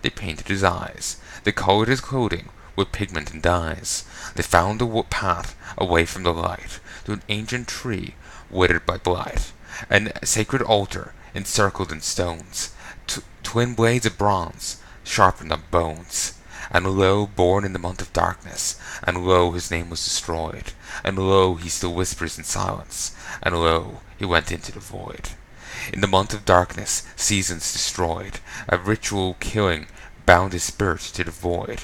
They painted his eyes. They colored his clothing with pigment and dyes. They found a path away from the light to an ancient tree withered by blight, and a sacred altar encircled in stones, twin blades of bronze sharpened on bones. And lo, born in the month of darkness, and lo, his name was destroyed, and lo, he still whispers in silence, and lo, he went into the void. In the month of darkness, seasons destroyed, a ritual killing bound his spirit to the void.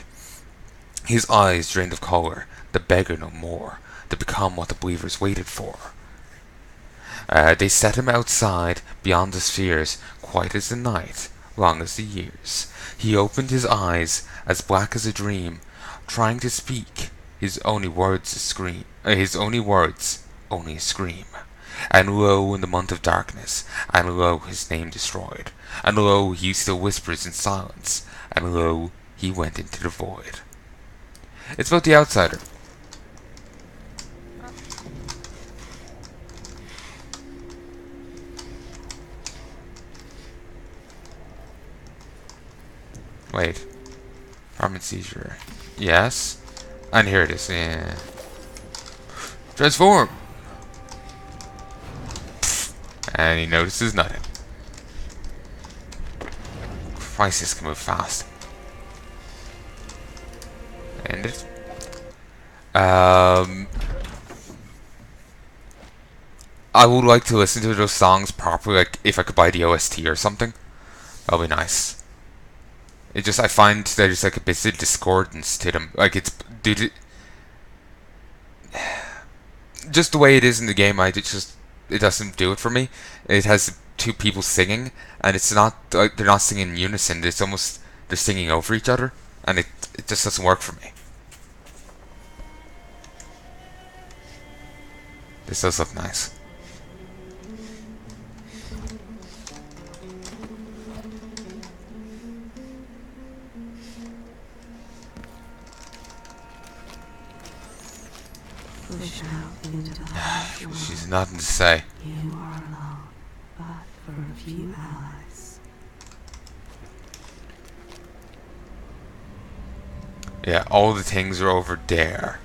His eyes drained of color, the beggar no more, to become what the believers waited for. They set him outside, beyond the spheres, quiet as the night, long as the years. He opened his eyes, as black as a dream, trying to speak, his only words a scream. His only words, only a scream. And lo, in the month of darkness, and lo, his name destroyed, and lo, he still whispers in silence, and lo, he went into the void. It's about the outsider. Wait. Arm seizure. Yes. And here it is. Yeah. Transform! And he notices nothing. Christ, this can move fast. End it. I would like to listen to those songs properly, like if I could buy the OST or something. That'll be nice. It just, I find there's like a bit of discordance to them. Like it's, dude, just the way it is in the game, it doesn't do it for me. It has two people singing, and it's not, like, they're not singing in unison. It's almost, they're singing over each other, and it just doesn't work for me. This does look nice. She's nothing to say. You are alone, but for a few allies. Yeah, all the things are over there.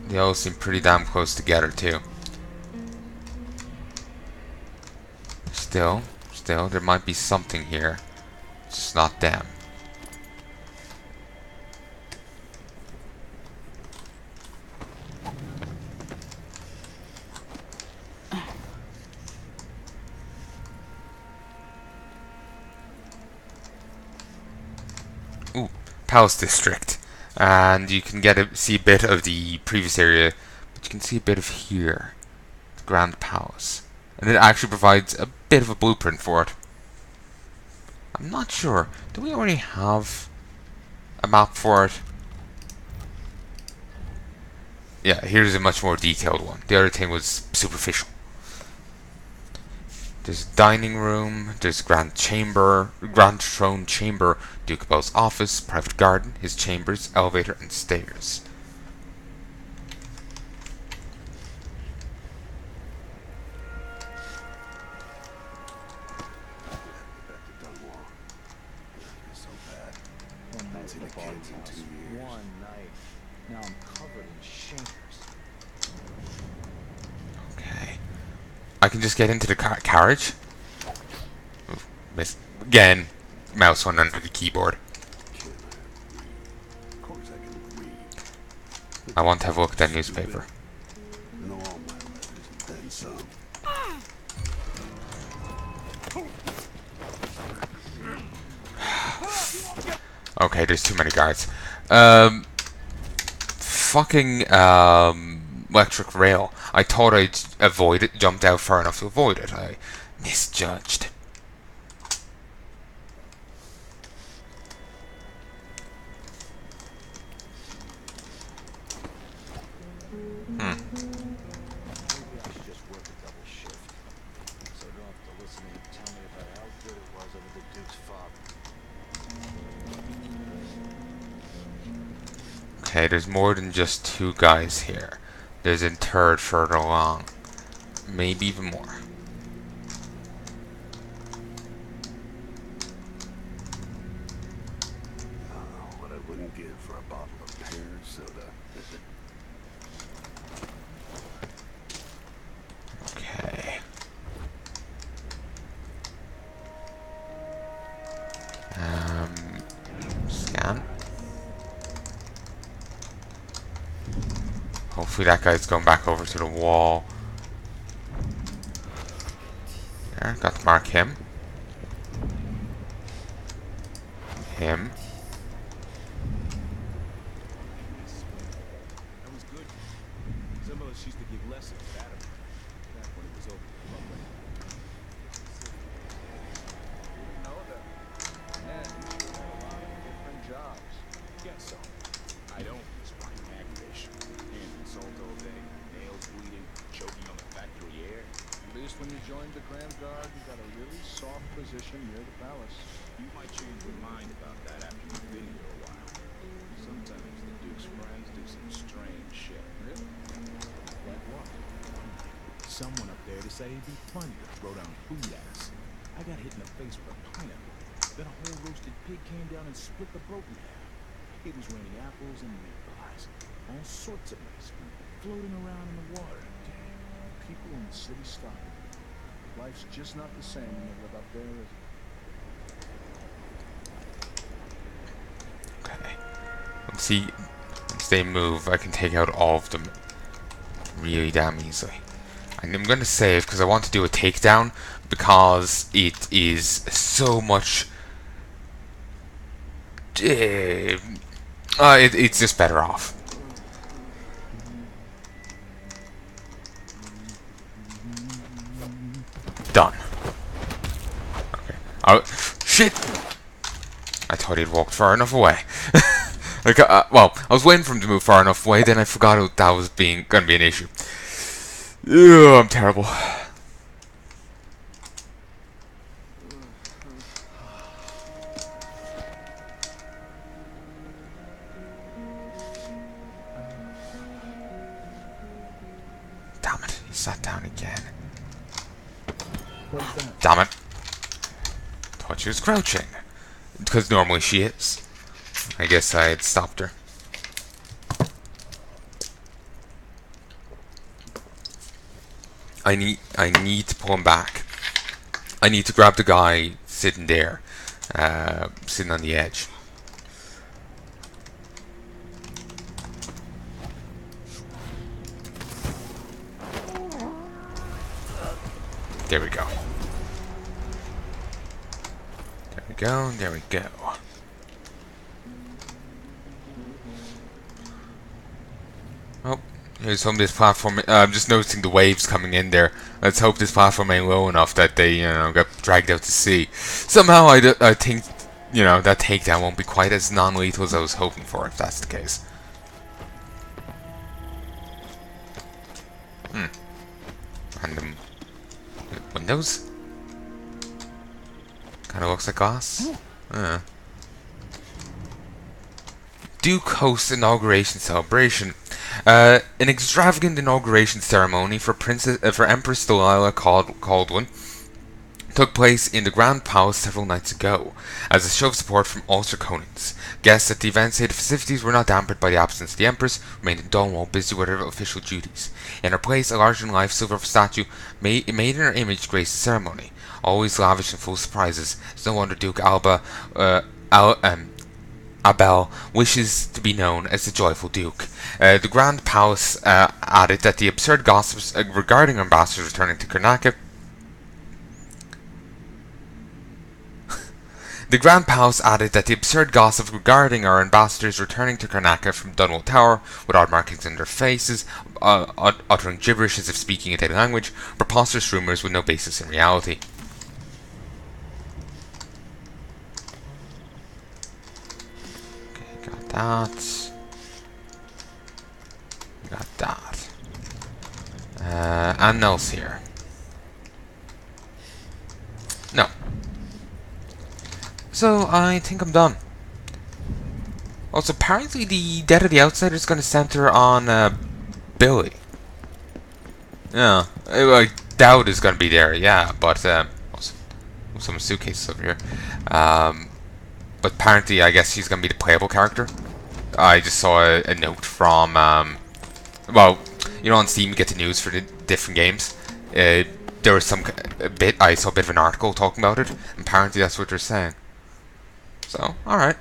They all seem pretty damn close together too. Still, there might be something here. It's just not them. Ooh, Palace District. And you can see a bit of the previous area, but you can see a bit of here. The Grand Palace. And it actually provides a bit of a blueprint for it. I'm not sure. Do we already have a map for it? Yeah, here's a much more detailed one. The other thing was superficial. There's dining room, there's Grand Throne Chamber, Duke Bell's office, private garden, his chambers, elevator, and stairs. Okay. I can just get into the carriage? Ooh, miss. Again, mouse went under the keyboard. I want to have a look at that newspaper. Okay, there's too many guards. Fucking electric rail. I thought I'd avoid it, jumped out far enough to avoid it. I misjudged. Okay, there's more than just two guys here. There's a third further along. Maybe even more. Scan. Hopefully that guy's going back over to the wall. There, got to mark him. Him. That was good. Some of us used to give lessons at him. Back when it was open to the public. You know that. Man, you sure had a lot of different jobs. Guess so. I don't miss my aggravation. Hands and salt all day, nails bleeding, choking on the factory air. At least when you joined the Grand Guard, you got a really soft position near the palace. You might change your mind about that after you've been here a while. Sometimes the Duke's friends do some strange shit. Really? Like what? Someone up there decided it'd be funny to throw down food at us. I got hit in the face with a pineapple. Then a whole roasted pig came down and split the boat in half. It was raining apples and meat pies. All sorts of nice food floating around in the water. Damn, people in the city starving. Life's just not the same when you live up there, is it? Okay. Let's see. Once they move, I can take out all of them really damn easily. I'm going to save because I want to do a takedown because it is so much. It's just better off. Done. Okay. Oh, shit! I thought he'd walked far enough away. Like, well, I was waiting for him to move far enough away, then I forgot that was going to be an issue. Ugh, I'm terrible. Damn it, he sat down again. What's that? Damn it. Thought she was crouching. Because normally she is. I guess I had stopped her. I need to pull him back. I need to grab the guy sitting there. Sitting on the edge. There we go. There we go, there we go. Oh, here's some of this platform. I'm just noticing the waves coming in there. Let's hope this platform ain't low enough that they, get dragged out to sea. Somehow I think, that takedown won't be quite as non-lethal as I was hoping for, if that's the case. Random windows? Kinda looks like glass. Duke hosts inauguration celebration. An extravagant inauguration ceremony for Empress Delilah Caldwin took place in the Grand Palace several nights ago, as a show of support from all Draconians. Guests at the event say the festivities were not dampened by the absence of the Empress, who remained in Donwall busy with her official duties. In her place, a larger-than-life silver statue made in her image graced the ceremony. Always lavish and full of surprises, it's no wonder Duke Abel wishes to be known as the Joyful Duke. The Grand Palace added that the absurd gossips regarding ambassadors returning to Karnaca The Grand Palace added that the absurd gossip regarding our ambassadors returning to Karnaca from Dunwall Tower, with odd markings on their faces, uttering gibberish as if speaking a dead language, preposterous rumours with no basis in reality. Okay, got that. Got that. And Nell's here. No. So, I think I'm done. Also, apparently the Death of the Outsider is going to center on, Billy. Yeah, I doubt it's going to be there, yeah, but, some suitcases over here. But apparently, I guess he's going to be the playable character. I just saw a note from, well, on Steam you get the news for the different games. There was I saw a bit of an article talking about it, and apparently that's what they're saying. So, alright.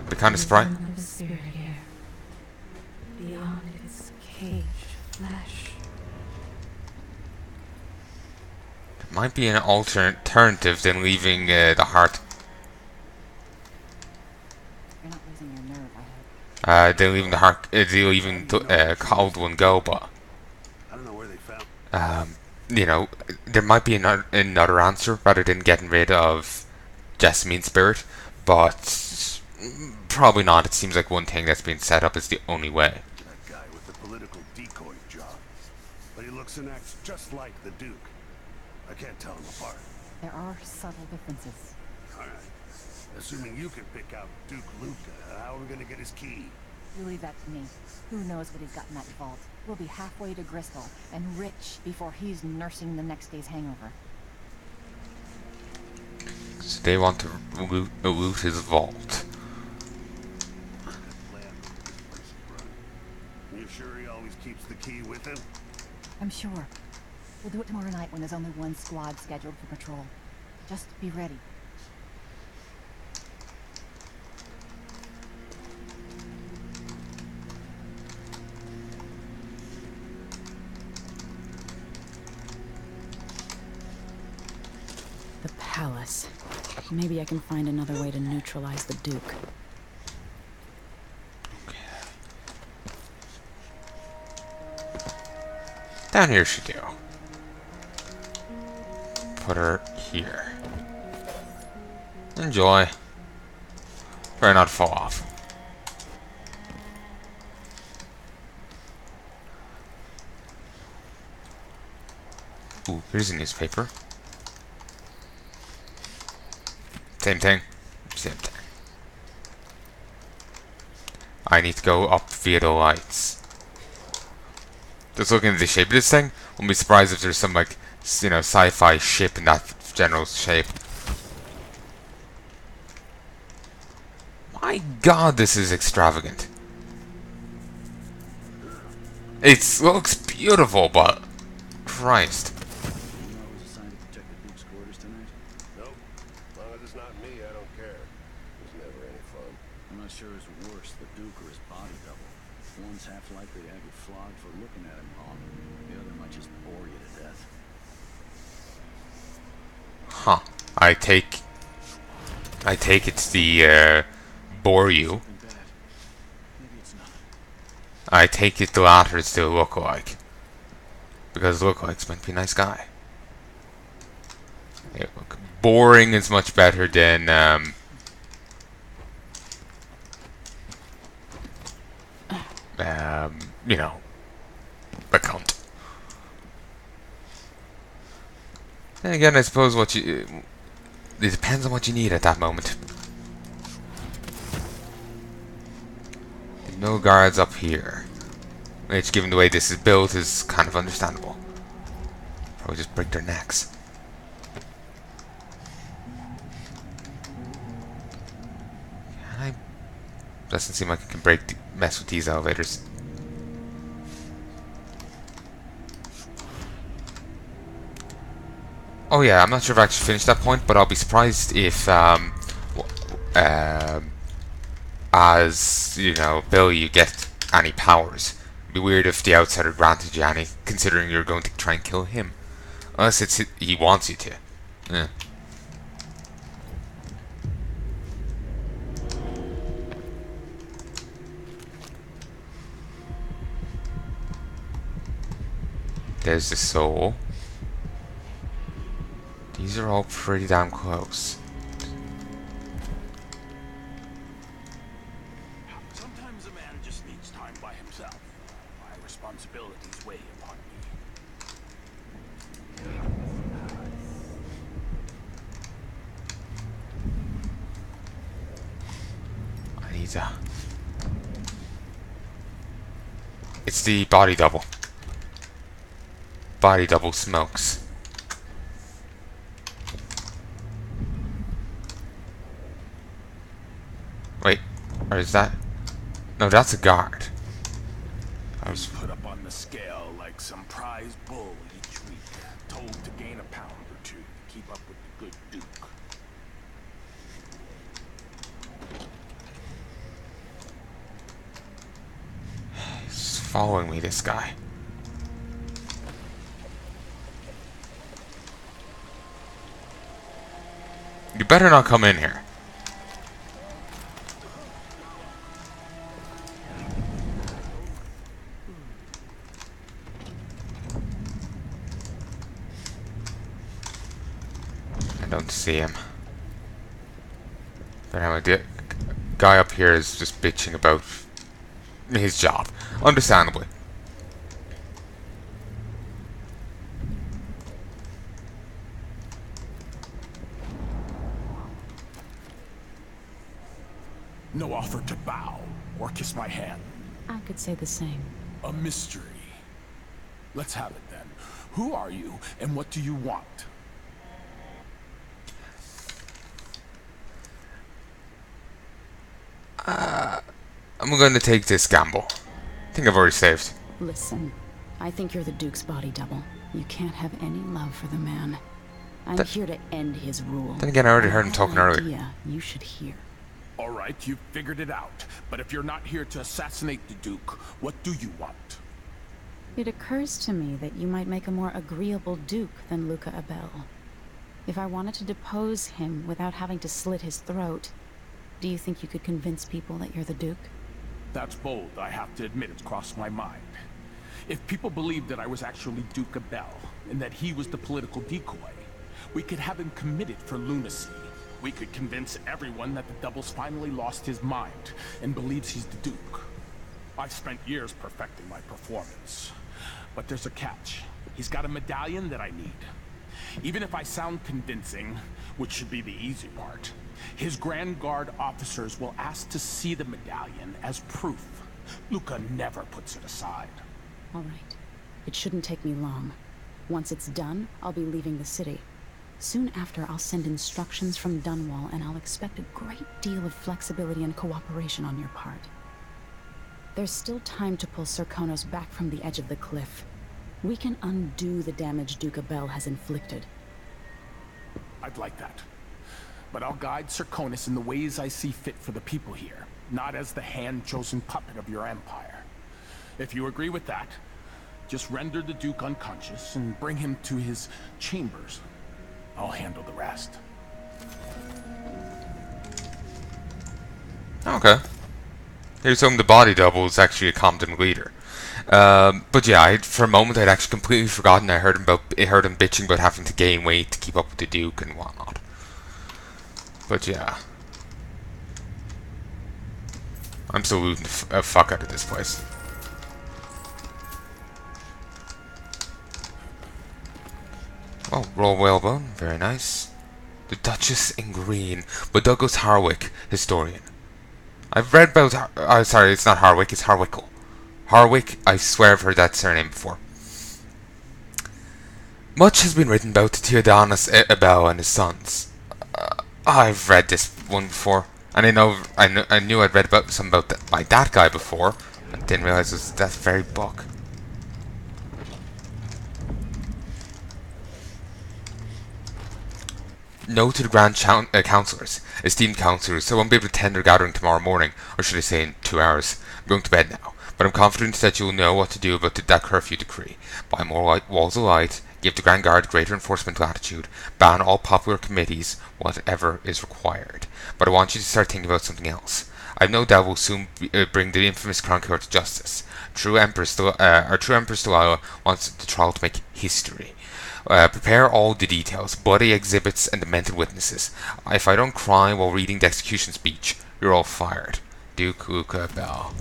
Be kind of surprised. Return of the spirit here. Beyond its caged flesh. Might be an alternative than leaving the heart. You're not losing your nerve, I hope. Than leaving the heart. Leaving the cold one go, but I don't know where they found. you know, there might be another answer rather than getting rid of Jessamine spirit, but probably not. It seems like one thing that's been set up is the only way. That guy with the political decoy job. But he looks and acts just like the Duke. I can't tell them apart. There are subtle differences. Alright. Assuming you can pick out Duke Luca, how are we gonna get his key? You leave that to me. Who knows what he's got in that vault? We'll be halfway to Bristol and rich before he's nursing the next day's hangover. So they want to loot his vault. Good plan the way this place is run. You sure he always keeps the key with him? I'm sure. We'll do it tomorrow night when there's only one squad scheduled for patrol. Just be ready. The palace. Maybe I can find another way to neutralize the Duke. Down here should do. Put her here. Enjoy. Try not to fall off. Ooh, here's a newspaper. Same thing. Same thing. I need to go up via the lights. Just looking at the shape of this thing, wouldn't be surprised if there's some, like, you know, sci-fi ship in that general shape. My god, this is extravagant. It looks beautiful, but Christ. You know I was assigned to protect the Duke's quarters tonight? Nope. As long as it's not me, I don't care. It was never any fun. I'm not sure who's worse, the Duke or his body double. One's half likely to have you flogged for looking at him wrong. The other might just bore you to death. Huh. I take it's the, bore you. Something bad. Maybe it's not. I take it the latter is still lookalike. Because lookalike's meant to be a nice guy. Yeah, look, boring is much better than, you know, a cunt. Then again, I suppose what you... It depends on what you need at that moment. No guards up here. Which, given the way this is built, is kind of understandable. Probably just break their necks. Can I... Doesn't seem like I can mess with these elevators. Oh yeah, I'm not sure if I actually finished that point, but I'll be surprised if, as, you know, Bill, you get any powers. It'd be weird if the outsider granted you any, considering you're going to try and kill him. Unless he wants you to. Yeah. There's the soul. These are all pretty damn close. Sometimes a man just needs time by himself. My responsibilities weigh upon me. I need to... It's the body double. Body double smokes. Wait, or is that... No, that's a guard. He's put up on the scale like some prize bull each week, told to gain a pound or two to keep up with the good Duke. He's following me, this guy. You better not come in here. I don't see him. But anyway, the guy up here is just bitching about his job. Understandably. No offer to bow or kiss my hand. I could say the same. A mystery. Let's have it then. Who are you and what do you want? I'm going to take this gamble. I think I've already saved. Listen, I think you're the Duke's body double. You can't have any love for the man. I'm here to end his rule. Then again, I already heard him talking earlier. Idea you should hear. All right, you've figured it out. But if you're not here to assassinate the Duke, what do you want? It occurs to me that you might make a more agreeable Duke than Luca Abel. If I wanted to depose him without having to slit his throat, do you think you could convince people that you're the Duke? That's bold, I have to admit it's crossed my mind. If people believed that I was actually Duke Abel, and that he was the political decoy, we could have him committed for lunacy. We could convince everyone that the Double's finally lost his mind, and believes he's the Duke. I've spent years perfecting my performance. But there's a catch. He's got a medallion that I need. Even if I sound convincing, which should be the easy part, his Grand Guard officers will ask to see the medallion as proof. Luca never puts it aside. All right. It shouldn't take me long. Once it's done, I'll be leaving the city. Soon after, I'll send instructions from Dunwall, and I'll expect a great deal of flexibility and cooperation on your part. There's still time to pull Serkonos back from the edge of the cliff. We can undo the damage Duke Abel has inflicted. I'd like that. But I'll guide Serkonos in the ways I see fit for the people here, not as the hand-chosen puppet of your empire. If you agree with that, just render the Duke unconscious and bring him to his chambers. I'll handle the rest. Okay. Here's home the body double is actually a competent leader. But yeah, for a moment I'd actually completely forgotten I heard him bitching about having to gain weight to keep up with the Duke and whatnot. But yeah. I'm still looting the fuck out of this place. Oh, roll whalebone, very nice. The Duchess in Green, by Douglas Harwick, historian. I've read about, sorry, it's not Harwick, it's Harwickle. Harwick, I swear I've heard that surname before. Much has been written about Theodonis Abel and his sons. I've read this one before, and I knew I'd read about something about by that guy before, but didn't realize it was that very book. Note to the Grand Councillors. Esteemed Councillors, I won't be able to attend their gathering tomorrow morning, or should I say in 2 hours. I'm going to bed now, but I'm confident that you will know what to do about that curfew decree. Buy more walls of light, give the Grand Guard greater enforcement latitude, ban all popular committees, whatever is required. But I want you to start thinking about something else. I've no doubt we'll soon bring the infamous Crown Court to justice. True Empress Delilah wants the trial to make history. Prepare all the details, bloody exhibits, and demented witnesses. If I don't cry while reading the execution speech, you're all fired. Duke Luca Abel.